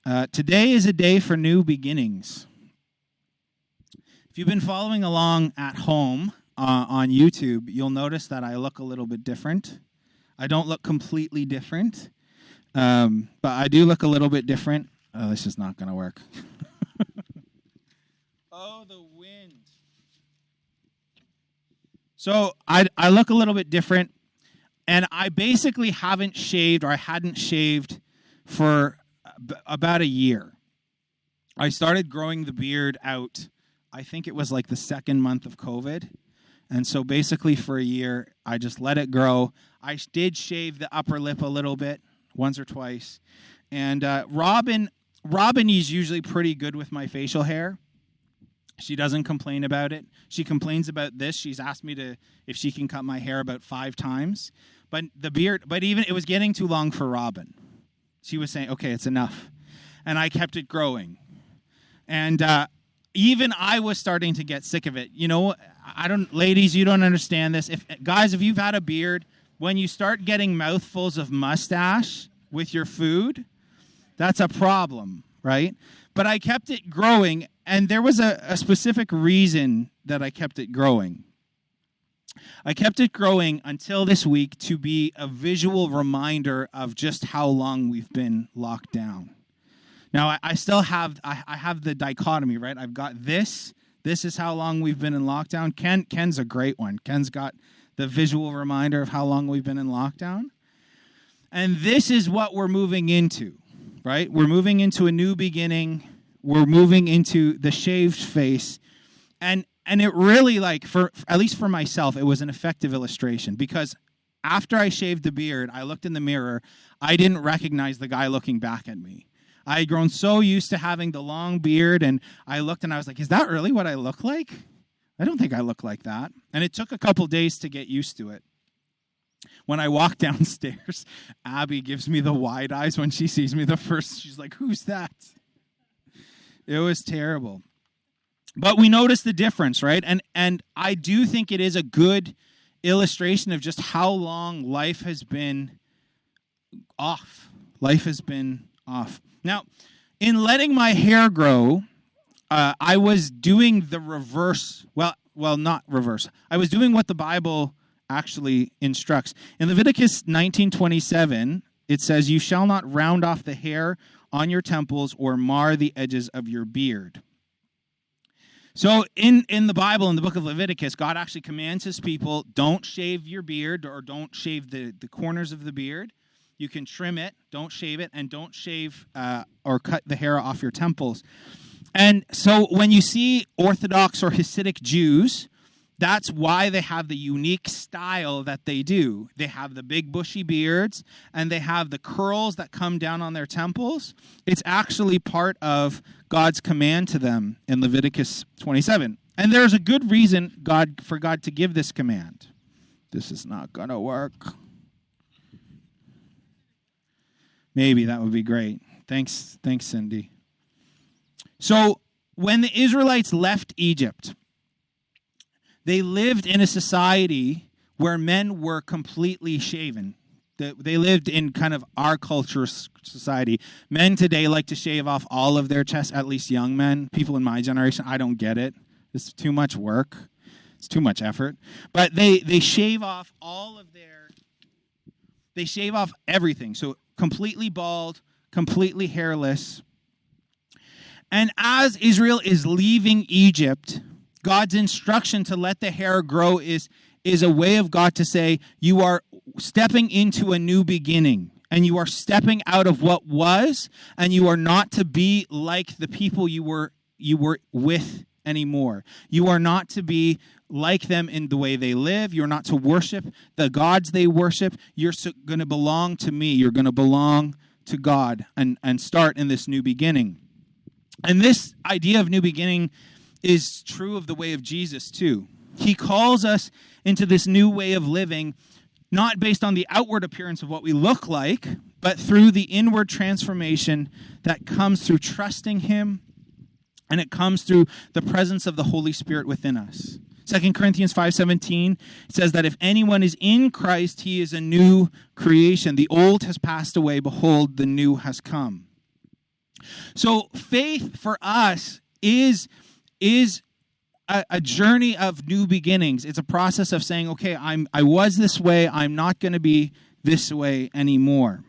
Today is a day for new beginnings. If you've been following along at home on YouTube, you'll notice that I look a little bit different. I don't look completely different, but I do look a little bit different. Oh, this is not going to work. Oh, the wind. So I look a little bit different, and I basically haven't shaved, or I hadn't shaved for about a year. I started growing the beard out, I think it was like the second month of COVID. And so basically for a year, I just let it grow. I did shave the upper lip a little bit, once or twice. And Robin is usually pretty good with my facial hair. She doesn't complain about it. She complains about this. She's asked me if she can cut my hair about 5 times. But the beard, even it was getting too long for Robin. She was saying, okay, it's enough. And I kept it growing. And even I was starting to get sick of it. You know, ladies, you don't understand this. Guys, if you've had a beard, when you start getting mouthfuls of mustache with your food, that's a problem, right? But I kept it growing, and there was a specific reason that I kept it growing. I kept it growing until this week to be a visual reminder of just how long we've been locked down. Now, I still have I have the dichotomy, right? I've got this. This is how long we've been in lockdown. Ken's a great one. Ken's got the visual reminder of how long we've been in lockdown. And this is what we're moving into, right? We're moving into a new beginning. We're moving into the shaved face. And it really, at least for myself, it was an effective illustration, because after I shaved the beard, I looked in the mirror. I didn't recognize the guy looking back at me. I had grown so used to having the long beard, and I looked and I was like, is that really what I look like? I don't think I look like that. And it took a couple days to get used to it. When I walk downstairs, Abby gives me the wide eyes when she sees me the first. She's like, who's that? It was terrible. But we notice the difference, right? And I do think it is a good illustration of just how long life has been off. Life has been off. Now, in letting my hair grow, I was doing the reverse. Well, not reverse. I was doing what the Bible actually instructs. In Leviticus 19:27, it says, "You shall not round off the hair on your temples or mar the edges of your beard." So in the Bible, in the book of Leviticus, God actually commands his people, don't shave your beard, or don't shave the corners of the beard. You can trim it, don't shave it, and don't shave or cut the hair off your temples. And so when you see Orthodox or Hasidic Jews, that's why they have the unique style that they do. They have the big bushy beards, and they have the curls that come down on their temples. It's actually part of God's command to them in Leviticus 27. And there's a good reason for God to give this command. This is not going to work. Maybe that would be great. Thanks, Cindy. So when the Israelites left Egypt, they lived in a society where men were completely shaven. They lived in kind of our culture society. Men today like to shave off all of their chest, at least young men. People in my generation, I don't get it. It's too much work. It's too much effort. But they shave off they shave off everything. So completely bald, completely hairless. And as Israel is leaving Egypt, God's instruction to let the hair grow is a way of God to say, you are stepping into a new beginning, and you are stepping out of what was, and you are not to be like the people you were with anymore. You are not to be like them in the way they live. You're not to worship the gods they worship. You're going to belong to me. You're going to belong to God and start in this new beginning. And this idea of new beginning is true of the way of Jesus too. He calls us into this new way of living, not based on the outward appearance of what we look like, but through the inward transformation that comes through trusting him, and it comes through the presence of the Holy Spirit within us. 2 Corinthians 5:17 says that if anyone is in Christ, he is a new creation. The old has passed away, behold, the new has come. So faith for us is a journey of new beginnings. It's a process of saying, okay, I was this way. I'm not going to be this way anymore.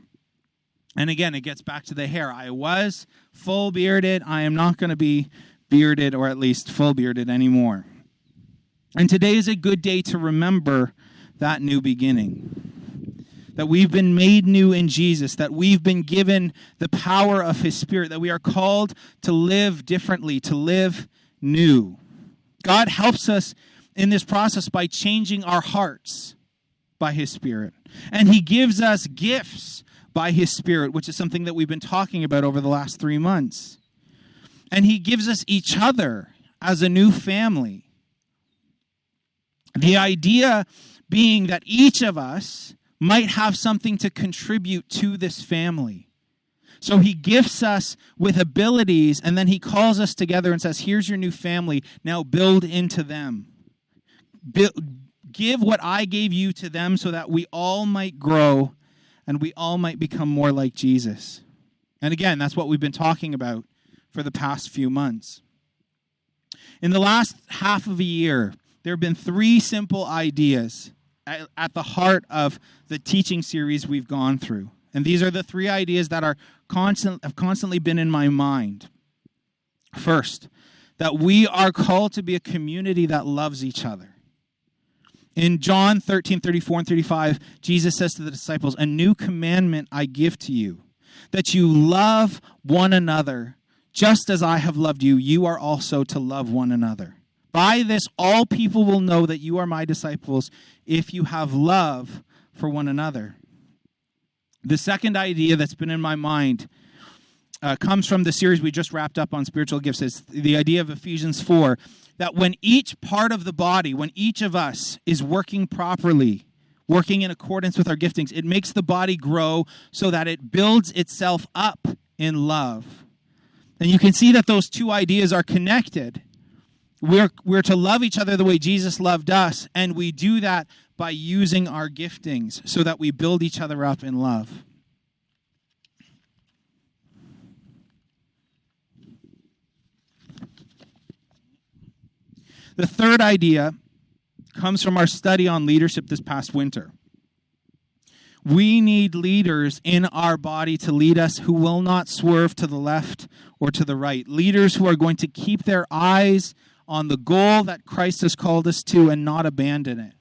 And again, it gets back to the hair. I was full bearded. I am not going to be bearded, or at least full bearded anymore. And today is a good day to remember that new beginning. That we've been made new in Jesus, that we've been given the power of his Spirit, that we are called to live differently, to live new. God helps us in this process by changing our hearts by his Spirit. And he gives us gifts by his Spirit, which is something that we've been talking about over the last 3 months. And he gives us each other as a new family. The idea being that each of us might have something to contribute to this family. So he gifts us with abilities, and then he calls us together and says, here's your new family. Now build into them. Give what I gave you to them so that we all might grow and we all might become more like Jesus. And again, that's what we've been talking about for the past few months. In the last half of a year, there have been 3 simple ideas at the heart of the teaching series we've gone through. And these are the 3 ideas that have constantly been in my mind. First, that we are called to be a community that loves each other. In John 13:34 and 35, Jesus says to the disciples, "A new commandment I give to you, that you love one another, just as I have loved you, you are also to love one another. By this, all people will know that you are my disciples, if you have love for one another." The second idea that's been in my mind comes from the series we just wrapped up on spiritual gifts. It's the idea of Ephesians 4, that when each part of the body, when each of us is working properly, working in accordance with our giftings, it makes the body grow so that it builds itself up in love. And you can see that those 2 ideas are connected. We're to love each other the way Jesus loved us, and we do that by using our giftings so that we build each other up in love. The third idea comes from our study on leadership this past winter. We need leaders in our body to lead us who will not swerve to the left or to the right. Leaders who are going to keep their eyes on the goal that Christ has called us to and not abandon it.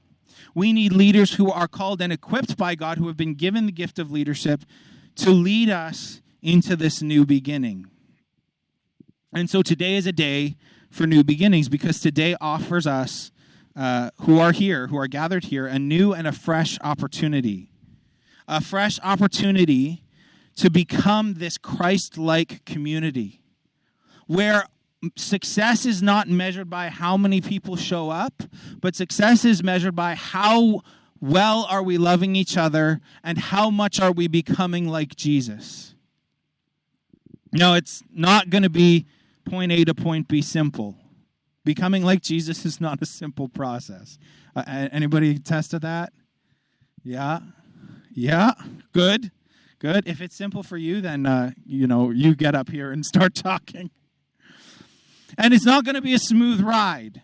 We need leaders who are called and equipped by God, who have been given the gift of leadership, to lead us into this new beginning. And so today is a day for new beginnings, because today offers us, who are gathered here, a new and a fresh opportunity. A fresh opportunity to become this Christ-like community, where success is not measured by how many people show up, but success is measured by how well are we loving each other and how much are we becoming like Jesus. No, it's not going to be point A to point B simple. Becoming like Jesus is not a simple process. Anybody attest to that? Yeah? Good. If it's simple for you, then, you get up here and start talking. And it's not going to be a smooth ride.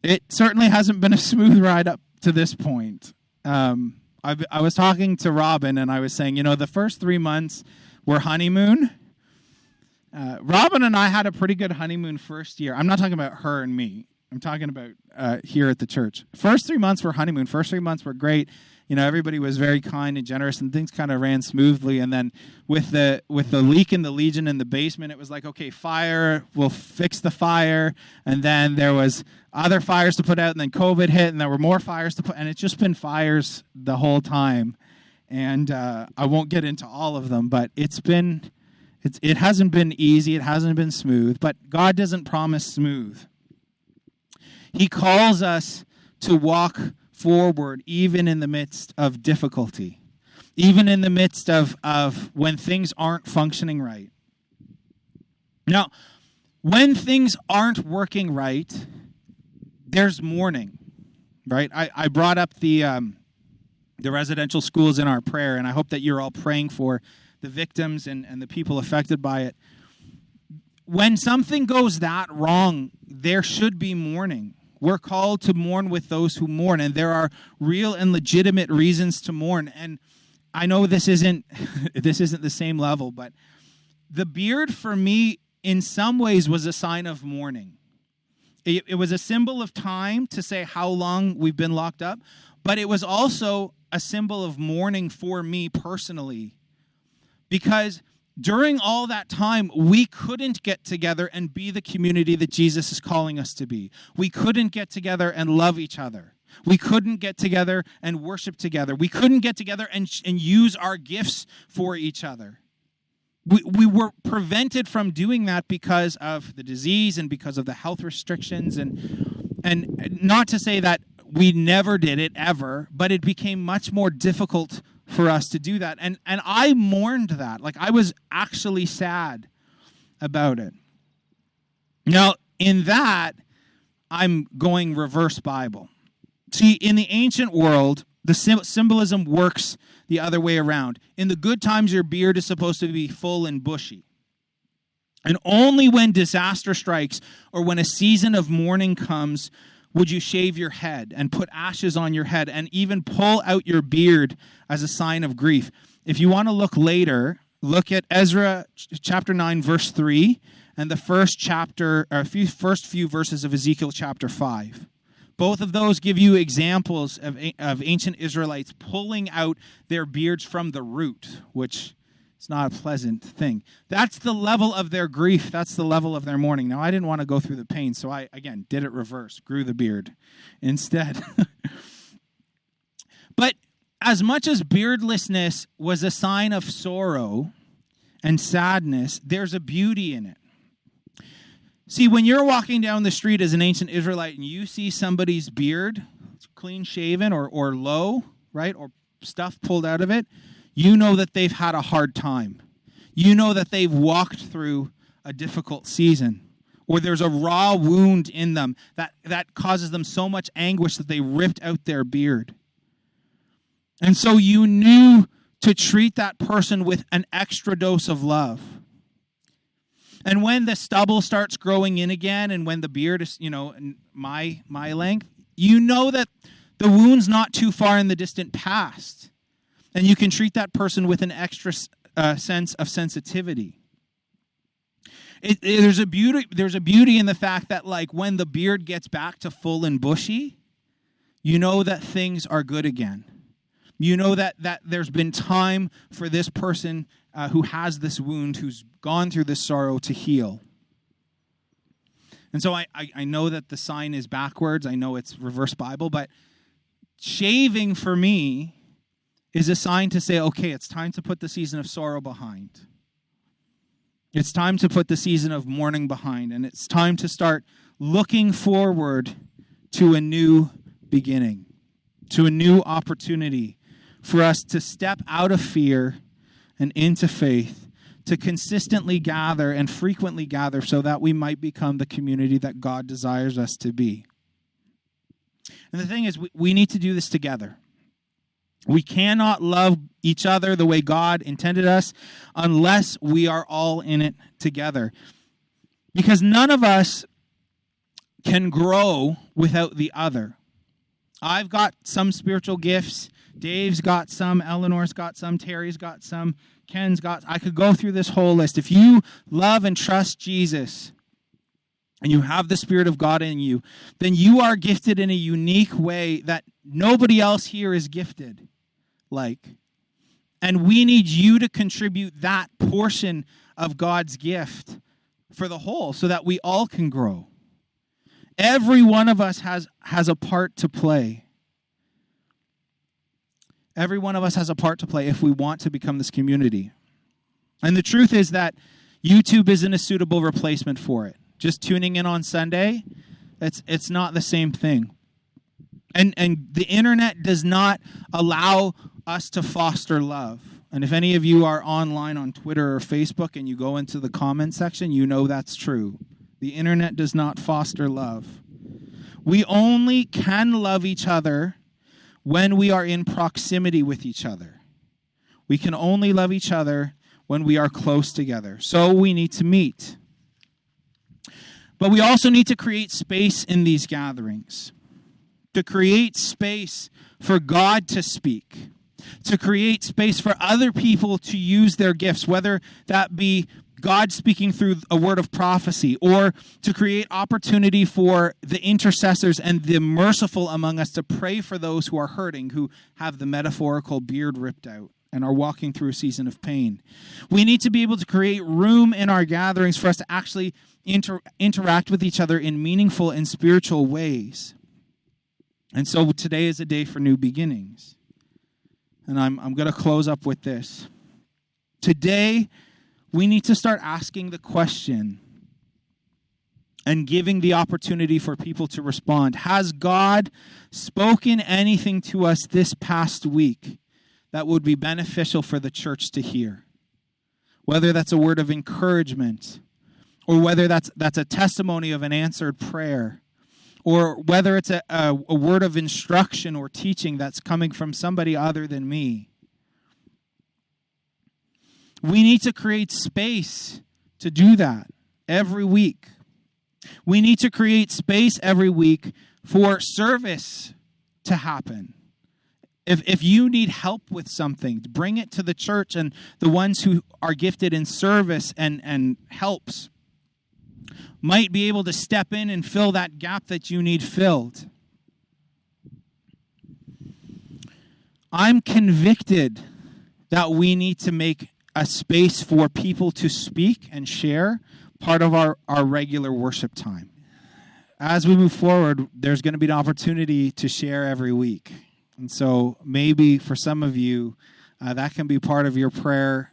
It certainly hasn't been a smooth ride up to this point. I was talking to Robin, and I was saying, the first 3 months were honeymoon. Robin and I had a pretty good honeymoon first year. I'm not talking about her and me. I'm talking about here at the church. First 3 months were honeymoon. First 3 months were great. Everybody was very kind and generous, and things kind of ran smoothly. And then with the leak in the Legion in the basement, it was like, okay, fire, we'll fix the fire. And then there was other fires to put out, and then COVID hit, and there were more fires to put. And it's just been fires the whole time. And I won't get into all of them, but it hasn't been easy. It hasn't been smooth. But God doesn't promise smooth. He calls us to walk forward even in the midst of difficulty, even in the midst of when things aren't functioning right. Now, when things aren't working right, there's mourning, right? I brought up the residential schools in our prayer, and I hope that you're all praying for the victims and the people affected by it. when something goes that wrong, there should be mourning. We're called to mourn with those who mourn, and there are real and legitimate reasons to mourn. And I know this isn't the same level, but the beard for me in some ways was a sign of mourning. It was a symbol of time to say how long we've been locked up, but it was also a symbol of mourning for me personally, because during all that time, we couldn't get together and be the community that Jesus is calling us to be. We couldn't get together and love each other. We couldn't get together and worship together. We couldn't get together and use our gifts for each other. We were prevented from doing that because of the disease and because of the health restrictions. And not to say that we never did it ever, but it became much more difficult for us to do that. And I mourned that. Like, I was actually sad about it. Now, in that, I'm going reverse Bible. See, in the ancient world, the symbolism works the other way around. In the good times, your beard is supposed to be full and bushy. And only when disaster strikes or when a season of mourning comes would you shave your head and put ashes on your head and even pull out your beard as a sign of grief. If you want to look later, look at Ezra chapter 9, verse 3, and the first few verses of Ezekiel chapter 5. Both of those give you examples of ancient Israelites pulling out their beards from the root, which is not a pleasant thing. That's the level of their grief. That's the level of their mourning. Now, I didn't want to go through the pain, so I, again, did it reverse, grew the beard instead. But as much as beardlessness was a sign of sorrow and sadness, there's a beauty in it. See, when you're walking down the street as an ancient Israelite and you see somebody's beard, it's clean shaven or low, right, or stuff pulled out of it, you know that they've had a hard time. You know that they've walked through a difficult season, or there's a raw wound in them that causes them so much anguish that they ripped out their beard. And so you knew to treat that person with an extra dose of love. And when the stubble starts growing in again, and when the beard is, my length, you know that the wound's not too far in the distant past. And you can treat that person with an extra sense of sensitivity. There's a beauty in the fact that, like, when the beard gets back to full and bushy, you know that things are good again. You know that there's been time for this person who has this wound, who's gone through this sorrow, to heal. And so I know that the sign is backwards. I know it's reverse Bible, but shaving for me is a sign to say, okay, it's time to put the season of sorrow behind. It's time to put the season of mourning behind, and it's time to start looking forward to a new beginning, to a new opportunity for us to step out of fear and into faith, to consistently gather and frequently gather so that we might become the community that God desires us to be. And the thing is, we need to do this together. We cannot love each other the way God intended us unless we are all in it together. Because none of us can grow without the other. I've got some spiritual gifts. Dave's got some. Eleanor's got some. Terry's got some. Ken's got. I could go through this whole list. If you love and trust Jesus and you have the Spirit of God in you, then you are gifted in a unique way that nobody else here is gifted like. And we need you to contribute that portion of God's gift for the whole so that we all can grow. Every one of us has a part to play. Every one of us has a part to play if we want to become this community. And the truth is that YouTube isn't a suitable replacement for it. Just tuning in on Sunday, it's not the same thing. And the internet does not allow us to foster love. And if any of you are online on Twitter or Facebook and you go into the comment section, you know that's true. The internet does not foster love. We only can love each other when we are in proximity with each other. We can only love each other when we are close together. So we need to meet. But we also need to create space in these gatherings, to create space for God to speak, to create space for other people to use their gifts, whether that be God speaking through a word of prophecy, or to create opportunity for the intercessors and the merciful among us to pray for those who are hurting, who have the metaphorical beard ripped out and are walking through a season of pain. We need to be able to create room in our gatherings for us to actually interact with each other in meaningful and spiritual ways. And so today is a day for new beginnings. And I'm going to close up with this. Today, we need to start asking the question and giving the opportunity for people to respond. Has God spoken anything to us this past week that would be beneficial for the church to hear? Whether that's a word of encouragement, or whether that's a testimony of an answered prayer, or whether it's a word of instruction or teaching that's coming from somebody other than me. We need to create space to do that every week. We need to create space every week for service to happen. If you need help with something, bring it to the church, and the ones who are gifted in service and helps might be able to step in and fill that gap that you need filled. I'm convicted that we need to make a space for people to speak and share part of our regular worship time. As we move forward, there's going to be an opportunity to share every week. And so maybe for some of you, that can be part of your prayer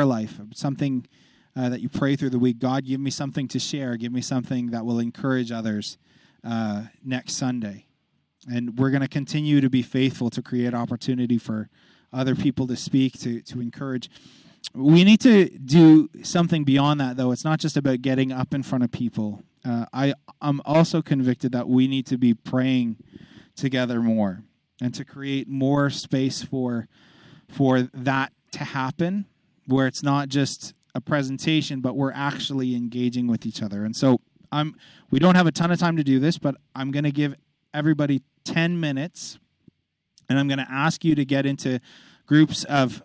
life, something that you pray through the week. God, give me something to share. Give me something that will encourage others next Sunday. And we're going to continue to be faithful to create opportunity for other people to speak, to encourage. We need to do something beyond that, though. It's not just about getting up in front of people. I'm also convicted that we need to be praying together more and to create more space for that to happen, where it's not just a presentation, but we're actually engaging with each other. And so we don't have a ton of time to do this, but I'm going to give everybody 10 minutes, and I'm going to ask you to get into groups of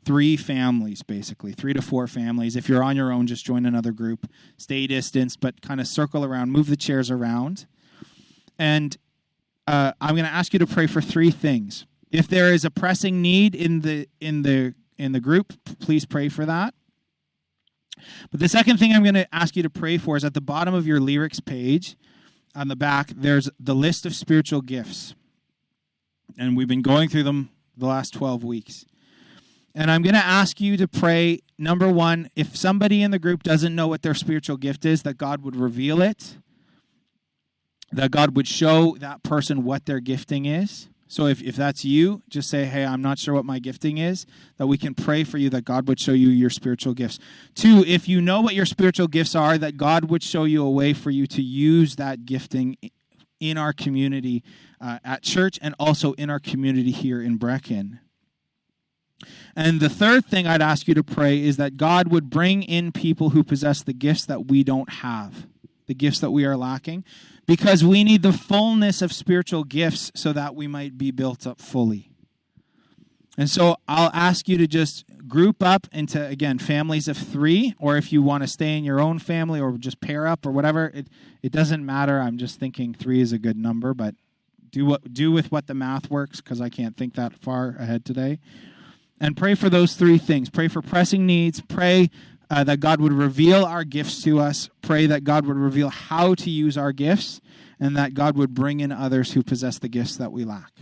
3 families, basically, 3 to 4 families. If you're on your own, just join another group. Stay distanced, but kind of circle around, move the chairs around. And I'm going to ask you to pray for 3 things. If there is a pressing need in the group, please pray for that. But the second thing I'm going to ask you to pray for is at the bottom of your lyrics page, on the back, there's the list of spiritual gifts. And we've been going through them the last 12 weeks. And I'm going to ask you to pray, number 1, if somebody in the group doesn't know what their spiritual gift is, that God would reveal it, that God would show that person what their gifting is. So if that's you, just say, hey, I'm not sure what my gifting is, that we can pray for you, that God would show you your spiritual gifts. 2, if you know what your spiritual gifts are, that God would show you a way for you to use that gifting in our community at church and also in our community here in Brecken. And the third thing I'd ask you to pray is that God would bring in people who possess the gifts that we don't have, the gifts that we are lacking, because we need the fullness of spiritual gifts so that we might be built up fully. And so I'll ask you to just group up into, again, families of 3, or if you want to stay in your own family or just pair up or whatever, it doesn't matter. I'm just thinking 3 is a good number, but do with what the math works, because I can't think that far ahead today. And pray for those 3 things. Pray for pressing needs. Pray that God would reveal our gifts to us. Pray that God would reveal how to use our gifts, and that God would bring in others who possess the gifts that we lack.